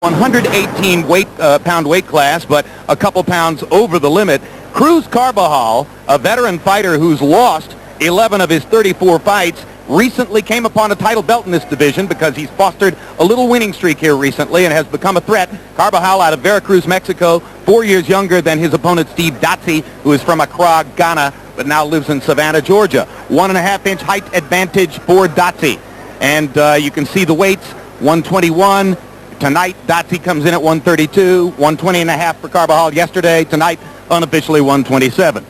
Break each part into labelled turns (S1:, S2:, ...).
S1: 118 pound weight class, but a couple pounds over the limit. Cruz Carbajal, a veteran fighter who's lost 11 of his 34 fights, recently came upon a title belt in this division because he's fostered a little winning streak here recently and has become a threat. Carbajal out of Veracruz, Mexico, 4 years younger than his opponent Steve Dotse, who is from Accra, Ghana, but now lives in Savannah, Georgia. 1.5-inch height advantage for Dotse. And you can see the weights, 121. Tonight, Dotse comes in at 132, 120.5 for Carbajal yesterday. Tonight, unofficially 127.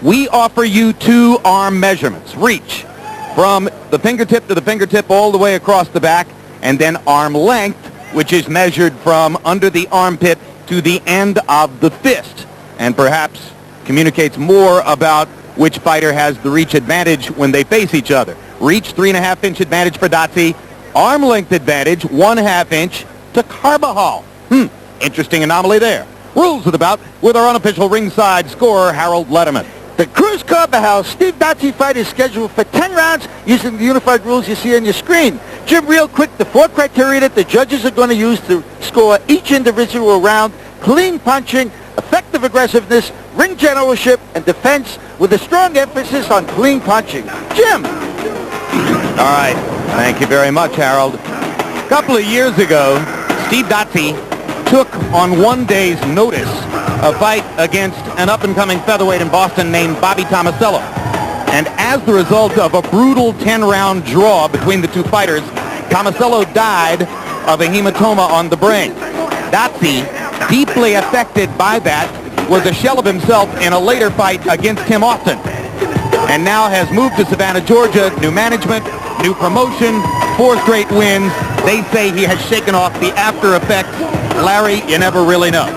S1: We offer you two arm measurements. Reach from the fingertip to the fingertip all the way across the back, and then arm length, which is measured from under the armpit to the end of the fist, and perhaps communicates more about which fighter has the reach advantage when they face each other. Reach, 3.5-inch advantage for Dotse. Arm length advantage, 1/2 inch to Carbajal. Interesting anomaly there. Rules of the bout with our unofficial ringside scorer, Harold Letterman.
S2: The Cruz Carbajal Steve Dotse fight is scheduled for 10 rounds using the unified rules you see on your screen. Jim, real quick, the 4 criteria that the judges are going to use to score each individual round: clean punching, effective aggressiveness, ring generalship, and defense, with a strong emphasis on clean punching. Jim!
S1: All right. Thank you very much, Harold. A couple of years ago, Steve Dotse took on one day's notice a fight against an up-and-coming featherweight in Boston named Bobby Tomasello. And as the result of a brutal 10-round draw between the two fighters, Tomasello died of a hematoma on the brain. Dotse, deeply affected by that, was a shell of himself in a later fight against Tim Austin, and now has moved to Savannah, Georgia. New management, new promotion, 4 straight wins. They say he has shaken off the after effects. Larry, you never really know.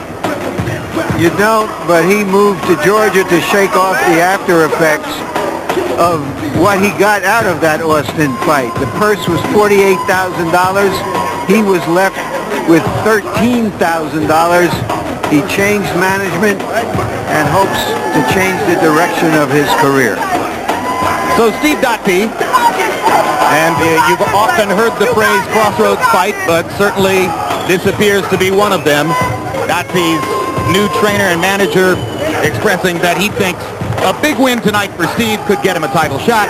S3: You don't, but he moved to Georgia to shake off the after effects of what he got out of that Austin fight. The purse was $48,000. He was left with $13,000. He changed management and hopes to change the direction of his career.
S1: So Steve Dotse, and you've often heard the phrase crossroads fight, but certainly this appears to be one of them. Dotse's new trainer and manager expressing that he thinks a big win tonight for Steve could get him a title shot.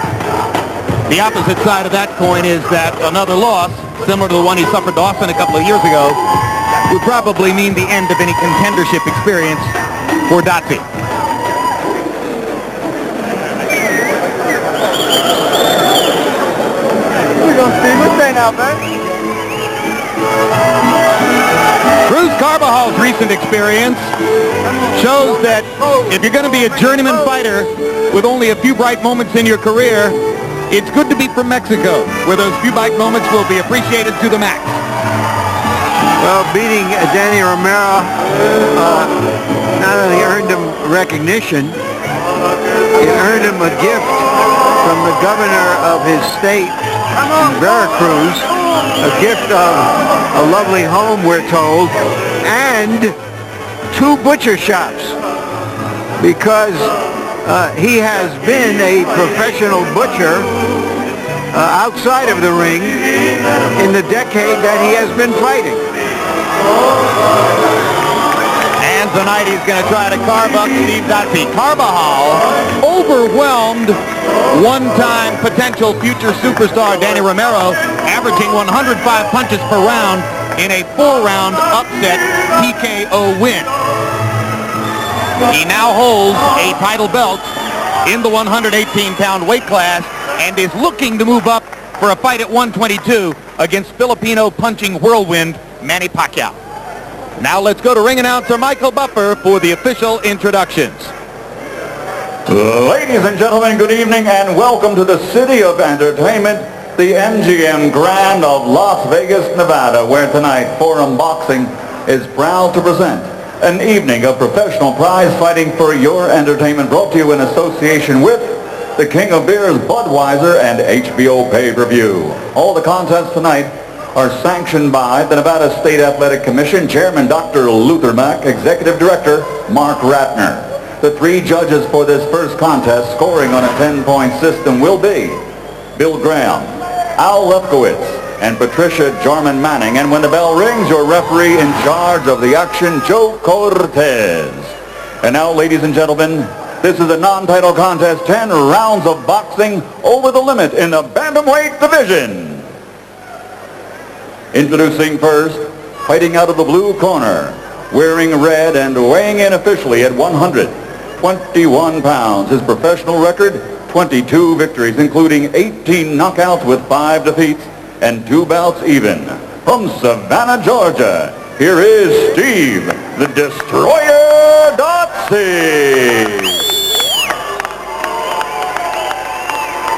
S1: The opposite side of that coin is that another loss, similar to the one he suffered to Austin a couple of years ago, would probably mean the end of any contendership experience for Dotse. Cruz Carbajal's recent experience shows that if you're going to be a journeyman fighter with only a few bright moments in your career, it's good to be from Mexico, where those few bright moments will be appreciated to the max.
S3: Well, beating Danny Romero not only earned him recognition, it earned him a gift from the governor of his state, Veracruz, a gift of a lovely home, we're told, and 2 butcher shops, because he has been a professional butcher outside of the ring in the decade that he has been fighting.
S1: And tonight he's going to try to carve up Steve Dotse. Carbajal overwhelmed one-time potential future superstar Danny Romero, averaging 105 punches per round in a 4-round upset TKO win. He now holds a title belt in the 118-pound weight class and is looking to move up for a fight at 122 against Filipino punching whirlwind Manny Pacquiao. Now let's go to ring announcer Michael Buffer for the official introductions.
S4: Ladies and gentlemen, good evening and welcome to the City of Entertainment, the MGM Grand of Las Vegas, Nevada, where tonight Forum Boxing is proud to present an evening of professional prize fighting for your entertainment, brought to you in association with the King of Beers, Budweiser, and HBO Pay-Per-View. All the contests tonight are sanctioned by the Nevada State Athletic Commission, Chairman Dr. Luther Mack, Executive Director Mark Ratner. The 3 judges for this first contest, scoring on a 10-point system, will be Bill Graham, Al Lefkowitz, and Patricia Jarman Manning. And when the bell rings, your referee in charge of the action, Joe Cortez. And now, ladies and gentlemen, this is a non-title contest, 10 rounds of boxing over the limit in the bantamweight division. Introducing first, fighting out of the blue corner, wearing red and weighing in officially at 121 pounds. His professional record, 22 victories, including 18 knockouts with 5 defeats and 2 bouts even. From Savannah, Georgia, here is Steve, the Destroyer Dotse.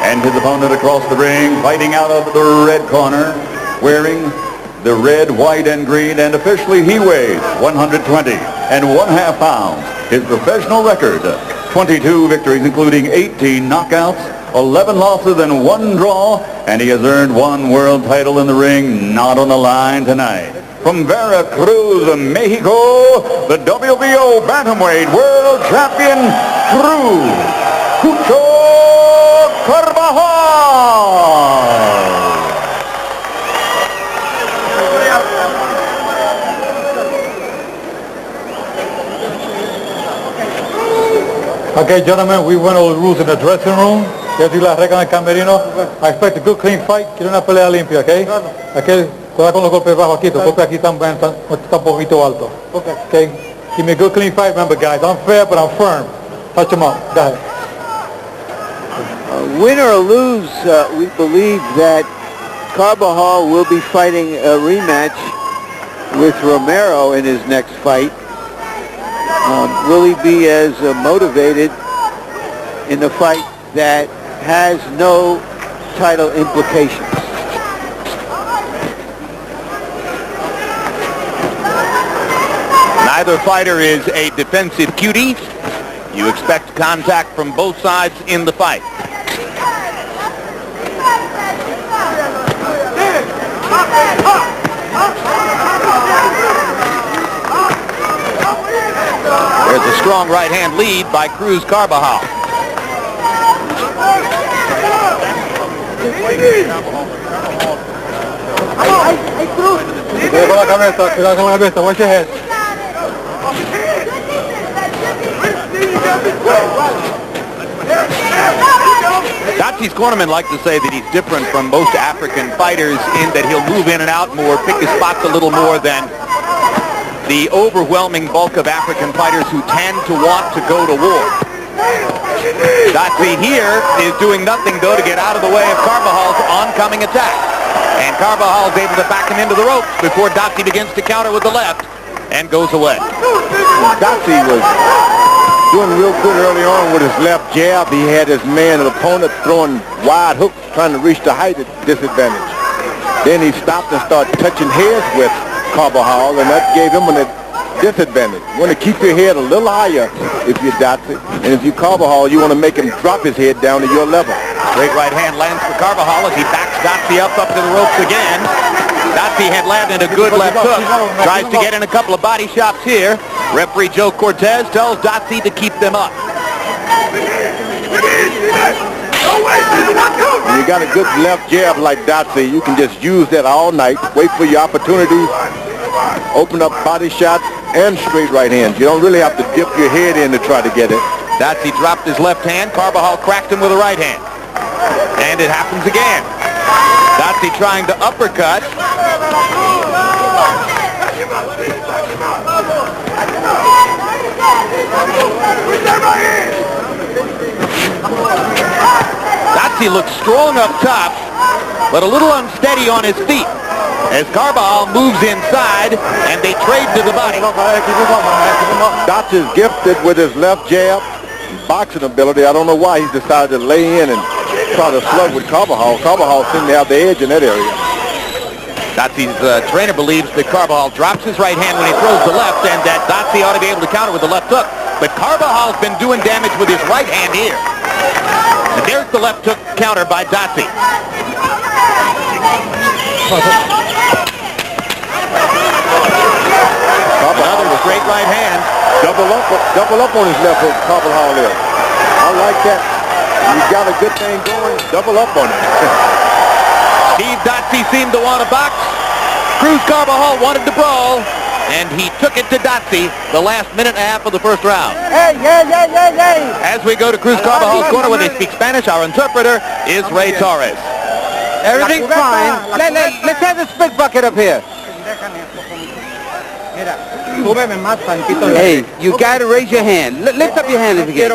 S4: And his opponent across the ring, fighting out of the red corner, wearing the red, white, and green, and officially he weighs 120½ pounds. His professional record, 22 victories, including 18 knockouts, 11 losses, and 1 draw, and he has earned 1 world title in the ring, not on the line tonight. From Veracruz, Mexico, the WBO Bantamweight World Champion, Cruz Carbajal.
S5: Okay, gentlemen, we went over the rules in the dressing room. Ya si las reglas en el camerino. I expect a good, clean fight. Quiero una pelea limpia, ¿ok? Okay, cuidado con los golpes bajos aquí. Los golpes aquí están un poquito altos. Okay? Give me a good, clean fight, remember, guys. I'm fair, but I'm firm. Touch them up. Go ahead.
S3: Win or lose, we believe that Carbajal will be fighting a rematch with Romero in his next fight. Will he be as motivated in the fight that has no title implications?
S1: Neither fighter is a defensive cutie. You expect contact from both sides in the fight. There's a strong right-hand lead by Cruz Carbajal.
S5: Cuidado con la cabeza, cuidado con la cabeza. Watch your head.
S1: Dotse's cornermen like to say that he's different from most African fighters in that he'll move in and out more, pick his spots a little more than the overwhelming bulk of African fighters who tend to want to go to war. Dotse here is doing nothing, though, to get out of the way of Carvajal's oncoming attack. And Carbajal is able to back him into the ropes before Dotse begins to counter with the left and goes away.
S2: Dotse was doing real good early on with his left jab. He had his man, an opponent, throwing wide hooks, trying to reach the height disadvantage. Then he stopped and started touching heads with Carbajal, and that gave him a disadvantage. You want to keep your head a little higher if you're Dotse, and if you're Carbajal, you want to make him drop his head down to your level.
S1: Great right hand lands for Carbajal as he backs Dotse up to the ropes again. Dotse had landed a good left hook. Tries to get in a couple of body shots here. Referee Joe Cortez tells Dotse to keep them up.
S2: When you got a good left jab like Dotse, you can just use that all night, wait for your opportunities, open up body shots and straight right hands. You don't really have to dip your head in to try to get it.
S1: Dotse dropped his left hand. Carbajal cracked him with a right hand. And it happens again. Dotse trying to uppercut. Dotse looks strong up top, but a little unsteady on his feet as Carbajal moves inside and they trade to the body.
S2: Dotse is gifted with his left jab, boxing ability. I don't know why he's decided to lay in and try to slug with Carbajal. Carbajal seemed to have the edge in that area.
S1: Dotse's trainer believes that Carbajal drops his right hand when he throws the left and that Dotse ought to be able to counter with the left hook. But Carvajal's been doing damage with his right hand here. And there's the left hook counter by Dotse. Another straight right hand.
S2: Double up on his left hook, Carbajal is. I like that. You got a good thing going, double up on it.
S1: Steve Dotse seemed to want a box. Cruz Carbajal wanted to brawl, and he took it to Dotse the last minute and a half of the first round. As we go to Cruz Carbajal's corner where they speak Spanish, our interpreter is Ray Torres.
S2: Everything's fine. Let's have the spit bucket up here. Hey, you gotta raise your hand. Lift up your hand if you get.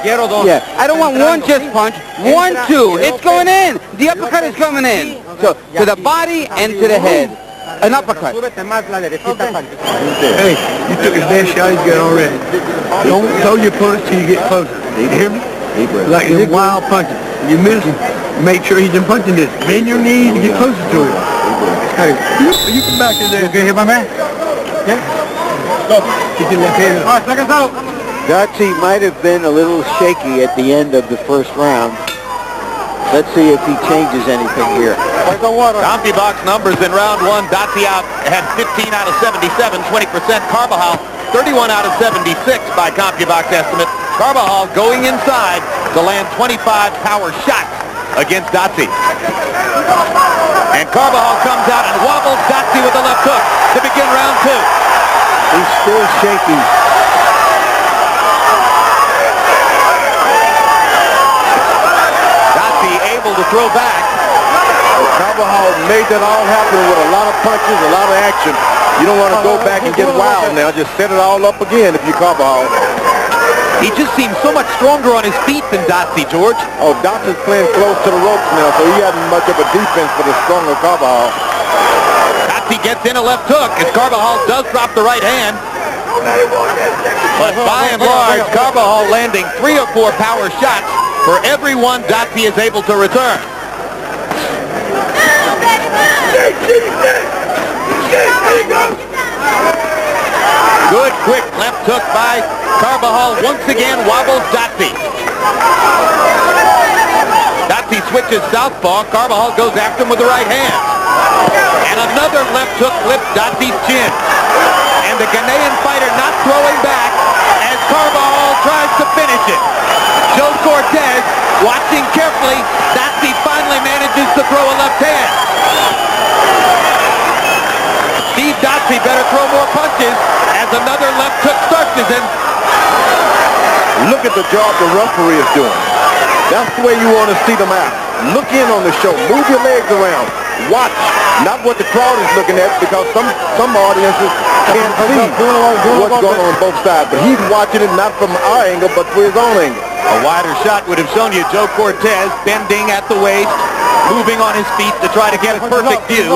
S2: Yeah, I don't want one just punch. 1, 2. It's going in. The uppercut is coming in. So to the body and to the head. An uppercut.
S3: Hey, you took his best shot he's got already. Don't throw your punch till you get closer. You hear me? Like them wild punches. You miss him, make sure he's in punching this. Bend your knees to get closer to him. Hey, you come back to there. Okay, here, my man? Yeah? Go. Get your left hand. All right, seconds out.
S2: Dotse might have been a little shaky at the end of the first round. Let's see if he changes anything here.
S1: CompuBox numbers in round 1. Dotse had 15 out of 77, 20%. Carbajal, 31 out of 76 by CompuBox estimate. Carbajal going inside to land 25 power shots against Dotse. And Carbajal comes out and wobbles Dotse with the left hook to begin round 2.
S2: He's still shaky.
S1: Dotse able to throw back.
S6: Carbajal made that all happen with a lot of punches, a lot of action. You don't want to go back and get wild now. Just set it all up again if you're Carbajal.
S1: He just seems so much stronger on his feet than Dotse, George.
S6: Oh, Dotse's playing close to the ropes now, so he hasn't much of a defense for the stronger Carbajal.
S1: Dotse gets in a left hook as Carbajal does drop the right hand. But by and large, Carbajal landing 3 or 4 power shots for every one Dotse is able to return. Good quick left hook by Carbajal. Once again wobbles Dotse. Dotse switches southpaw. Carbajal goes after him with the right hand. And another left hook clips Dotse's chin. And the Ghanaian fighter not throwing back as Carbajal tries to finish it. Joe Cortez watching carefully. Dotse finally manages to throw a left hand. Steve Dotse better throw more punches as another left hook starts his in.
S6: Look at the job the referee is doing. That's the way you want to see them out. Look in on the show. Move your legs around. Watch. Not what the crowd is looking at, because some audiences can't see what's going on both sides. But he's watching it not from our angle, but through his own angle.
S1: A wider shot would have shown you Joe Cortez bending at the waist, moving on his feet to try to get a perfect view.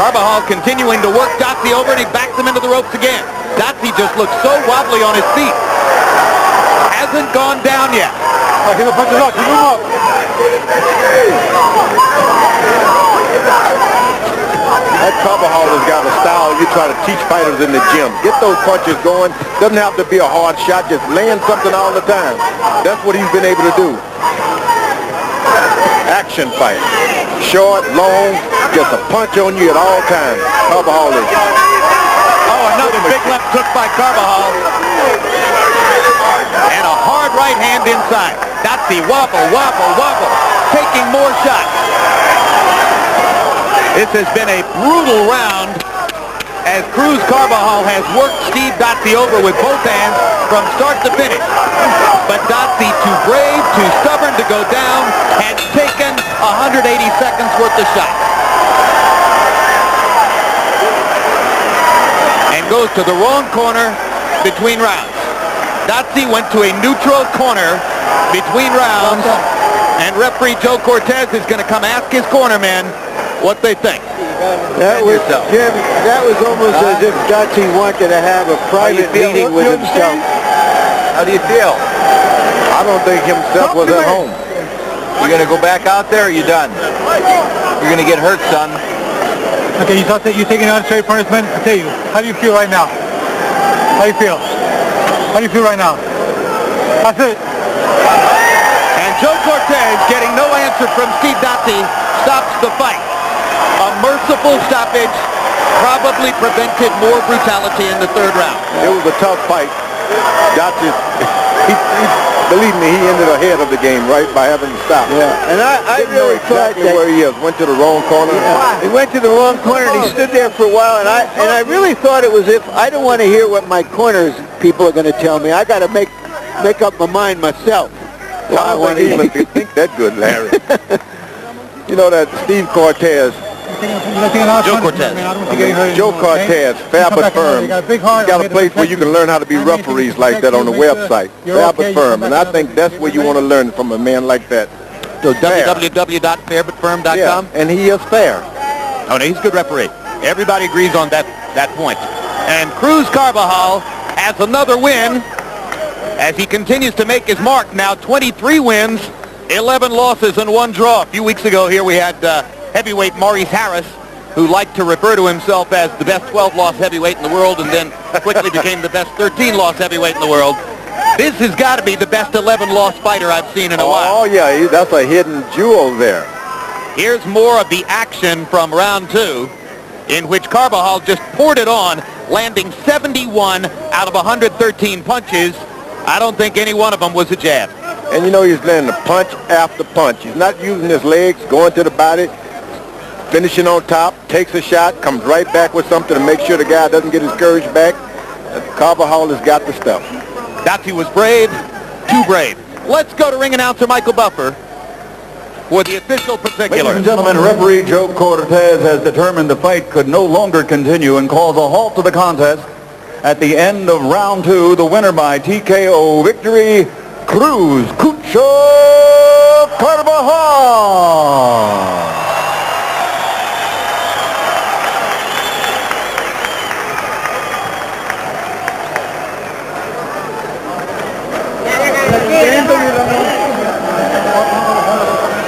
S1: Carbajal continuing to work Dotse over, and he backs him into the ropes again. Dotse just looks so wobbly on his feet. Hasn't gone down yet.
S5: Keep the punches up. Keep them up.
S6: That Carbajal has got a style you try to teach fighters in the gym. Get those punches going. Doesn't have to be a hard shot. Just land something all the time. That's what he's been able to do. Action fight. Short, long, just a punch on you at all times. Carbajal is.
S1: Oh, another big left hook by Carbajal. And a hard right hand inside. Dotse wobble, wobble, wobble. Taking more shots. This has been a brutal round as Cruz Carbajal has worked Steve Dotse over with both hands from start to finish. But Dotse, too brave, too stubborn to go down, had taken 180 seconds worth of shots. And goes to the wrong corner between rounds. Dotse went to a neutral corner between rounds, and referee Joe Cortez is going to come ask his cornermen what they think.
S3: That was, Jim, that was almost as if Dotse wanted to have a private meeting with himself.
S6: How do you feel? I don't think himself was at home.
S1: You going to go back out there, or are you done? You're going to get hurt, son.
S5: Okay, you taking unnecessary punishment? I tell you, how do you feel right now? How do you feel? How do you feel right now? That's it.
S1: And Joe Cortez, getting no answer from Steve Dotse, stops the fight. A merciful stoppage probably prevented more brutality in the third round.
S6: It was a tough fight. Dotse, he believe me, he ended ahead of the game, right, by having to stop.
S3: Yeah, and I
S6: Didn't know
S3: really thought
S6: exactly
S3: that
S6: where he is. Went to the wrong corner.
S3: he went to the wrong corner and he stood there for a while, and I really thought it was if I don't want to hear what my corners people are going to tell me. I got to make up my mind myself.
S6: I don't think he think that good, Larry. You know that Steve Cortez, Joe Cortez, fair but firm. You got a place where you can learn how to be referees like that on the website. Fair but firm. And I think that's where you want to learn from a man like that.
S1: So www.fairbutfirm.com?
S6: Yeah, and he is fair.
S1: Oh, no, he's a good referee. Everybody agrees on that point. And Cruz Carbajal has another win as he continues to make his mark. Now 23 wins, 11 losses, and 1 draw. A few weeks ago here we had heavyweight Maurice Harris, who liked to refer to himself as the best 12-loss heavyweight in the world and then quickly became the best 13-loss heavyweight in the world. This has got to be the best 11-loss fighter I've seen in a while.
S6: Oh, yeah, that's a hidden jewel there.
S1: Here's more of the action from round 2, in which Carbajal just poured it on, landing 71 out of 113 punches. I don't think any one of them was a jab.
S6: And you know he's landing punch after punch. He's not using his legs, going to the body, finishing on top, takes a shot, comes right back with something to make sure the guy doesn't get his courage back. Carbajal has got the stuff.
S1: Dotse was brave, too brave. Let's go to ring announcer Michael Buffer for the official
S4: Ladies
S1: particulars.
S4: and gentlemen, referee Joe Cortez has determined the fight could no longer continue and calls a halt to the contest. At the end of round 2, the winner by TKO victory, Cruz Carbajal.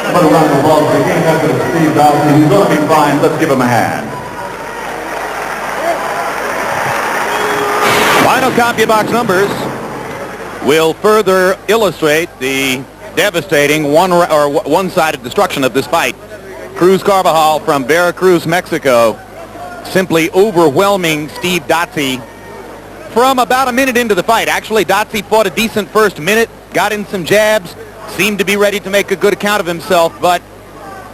S4: Another round of applause again after Steve Dotse. He's looking fine. Let's give him a hand.
S1: Final CompuBox numbers will further illustrate the devastating one-sided destruction of this fight. Cruz Carbajal from Veracruz, Mexico, simply overwhelming Steve Dotse from about a minute into the fight. Actually, Dotse fought a decent first minute, got in some jabs, seemed to be ready to make a good account of himself, but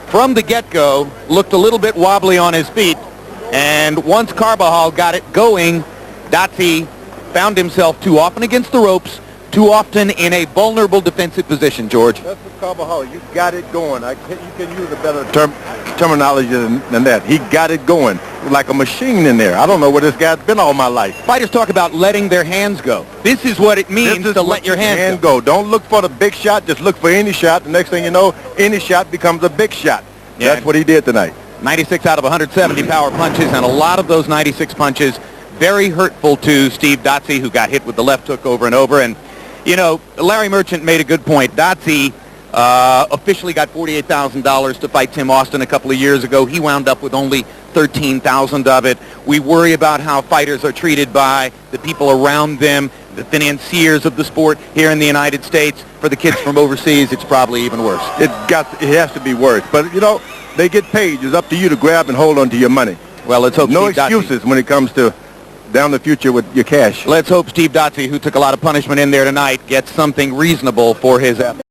S1: from the get-go looked a little bit wobbly on his feet. And once Carbajal got it going, Dotse found himself too often against the ropes, too often in a vulnerable defensive position, George.
S6: That's what Carbajal, you got it going. You can use a better terminology than that. He got it going like a machine in there. I don't know where this guy's been all my life.
S1: Fighters talk about letting their hands go. This is what it means to let your hands go.
S6: Don't look for the big shot. Just look for any shot. The next thing you know, any shot becomes a big shot.
S1: Yeah.
S6: That's what he did tonight.
S1: 96 out of 170 power punches, and a lot of those 96 punches very hurtful to Steve Dotse, who got hit with the left hook over and over. And, you know, Larry Merchant made a good point. Dotse officially got $48,000 to fight Tim Austin a couple of years ago. He wound up with only $13,000 of it. We worry about how fighters are treated by the people around them, the financiers of the sport here in the United States. For the kids from overseas, it's probably even worse.
S6: It has to be worse. But, you know, they get paid. It's up to you to grab and hold on to your money.
S1: Well, let's hope
S6: no
S1: Steve
S6: excuses when it comes to down the future with your cash.
S1: Let's hope Steve Dotse, who took a lot of punishment in there tonight, gets something reasonable for his effort.